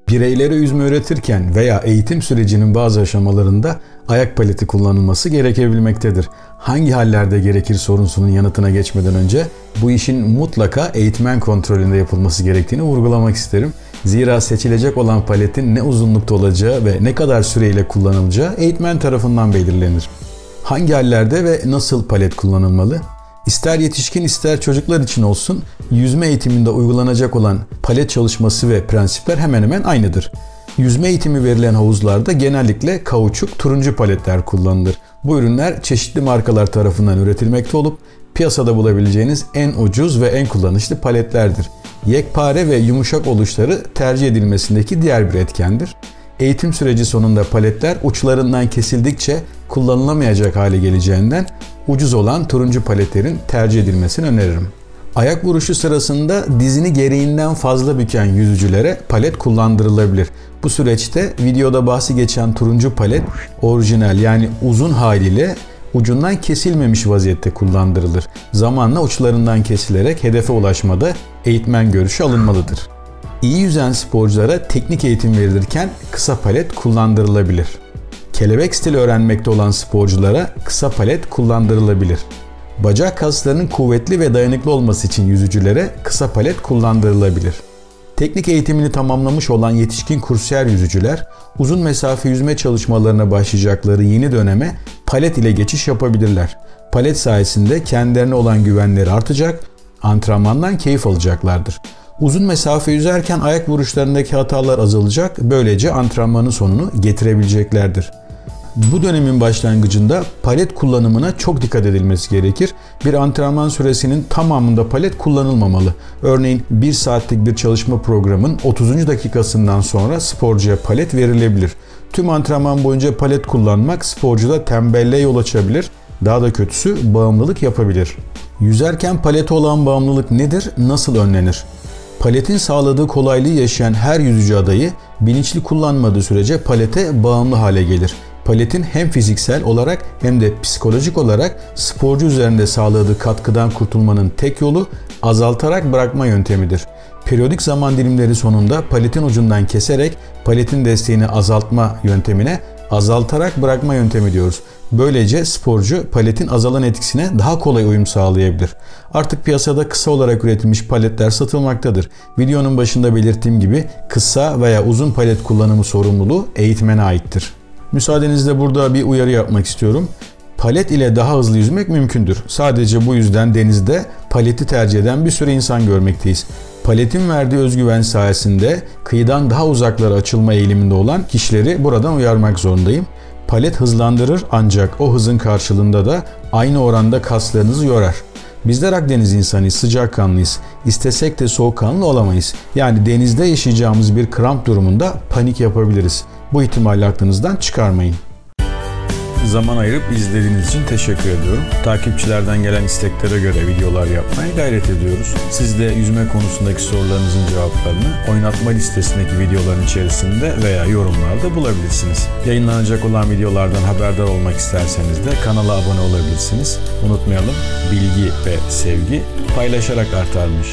Bireylere yüzme öğretirken veya eğitim sürecinin bazı aşamalarında ayak paleti kullanılması gerekebilmektedir. Hangi hallerde gerekir sorusunun yanıtına geçmeden önce bu işin mutlaka eğitmen kontrolünde yapılması gerektiğini vurgulamak isterim. Zira seçilecek olan paletin ne uzunlukta olacağı ve ne kadar süreyle kullanılacağı eğitmen tarafından belirlenir. Hangi hallerde ve nasıl palet kullanılmalı? İster yetişkin ister çocuklar için olsun, yüzme eğitiminde uygulanacak olan palet çalışması ve prensipler hemen hemen aynıdır. Yüzme eğitimi verilen havuzlarda genellikle kauçuk turuncu paletler kullanılır. Bu ürünler çeşitli markalar tarafından üretilmekte olup piyasada bulabileceğiniz en ucuz ve en kullanışlı paletlerdir. Yekpare ve yumuşak oluşları tercih edilmesindeki diğer bir etkendir. Eğitim süreci sonunda paletler uçlarından kesildikçe kullanılamayacak hale geleceğinden ucuz olan turuncu paletlerin tercih edilmesini öneririm. Ayak vuruşu sırasında dizini gereğinden fazla büken yüzücülere palet kullandırılabilir. Bu süreçte videoda bahsi geçen turuncu palet orijinal yani uzun haliyle ucundan kesilmemiş vaziyette kullandırılır. Zamanla uçlarından kesilerek hedefe ulaşmada eğitmen görüşü alınmalıdır. İyi yüzen sporculara teknik eğitim verilirken kısa palet kullandırılabilir. Kelebek stili öğrenmekte olan sporculara kısa palet kullandırılabilir. Bacak kaslarının kuvvetli ve dayanıklı olması için yüzücülere kısa palet kullandırılabilir. Teknik eğitimini tamamlamış olan yetişkin kursiyer yüzücüler, uzun mesafe yüzme çalışmalarına başlayacakları yeni döneme palet ile geçiş yapabilirler. Palet sayesinde kendilerine olan güvenleri artacak, antrenmandan keyif alacaklardır. Uzun mesafe yüzerken ayak vuruşlarındaki hatalar azalacak, böylece antrenmanın sonunu getirebileceklerdir. Bu dönemin başlangıcında palet kullanımına çok dikkat edilmesi gerekir. Bir antrenman süresinin tamamında palet kullanılmamalı. Örneğin 1 saatlik bir çalışma programın 30. dakikasından sonra sporcuya palet verilebilir. Tüm antrenman boyunca palet kullanmak sporcuda tembelliğe yol açabilir. Daha da kötüsü bağımlılık yapabilir. Yüzerken palete olan bağımlılık nedir, nasıl önlenir? Paletin sağladığı kolaylığı yaşayan her yüzücü adayı bilinçli kullanmadığı sürece palete bağımlı hale gelir. Paletin hem fiziksel olarak hem de psikolojik olarak sporcu üzerinde sağladığı katkıdan kurtulmanın tek yolu azaltarak bırakma yöntemidir. Periyodik zaman dilimleri sonunda paletin ucundan keserek paletin desteğini azaltma yöntemine azaltarak bırakma yöntemi diyoruz. Böylece sporcu paletin azalan etkisine daha kolay uyum sağlayabilir. Artık piyasada kısa olarak üretilmiş paletler satılmaktadır. Videonun başında belirttiğim gibi kısa veya uzun palet kullanımı sorumluluğu eğitmene aittir. Müsaadenizle burada bir uyarı yapmak istiyorum. Palet ile daha hızlı yüzmek mümkündür. Sadece bu yüzden denizde paleti tercih eden bir sürü insan görmekteyiz. Paletin verdiği özgüven sayesinde kıyıdan daha uzaklara açılma eğiliminde olan kişileri buradan uyarmak zorundayım. Palet hızlandırır ancak o hızın karşılığında da aynı oranda kaslarınızı yorar. Bizler Akdeniz insanıyız, sıcakkanlıyız. İstesek de soğukkanlı olamayız. Yani denizde yaşayacağımız bir kramp durumunda panik yapabiliriz. Bu ihtimali aklınızdan çıkarmayın. Zaman ayırıp izlediğiniz için teşekkür ediyorum. Takipçilerden gelen isteklere göre videolar yapmaya gayret ediyoruz. Siz de yüzme konusundaki sorularınızın cevaplarını oynatma listesindeki videoların içerisinde veya yorumlarda bulabilirsiniz. Yayınlanacak olan videolardan haberdar olmak isterseniz de kanala abone olabilirsiniz. Unutmayalım, bilgi ve sevgi paylaşarak artarmış.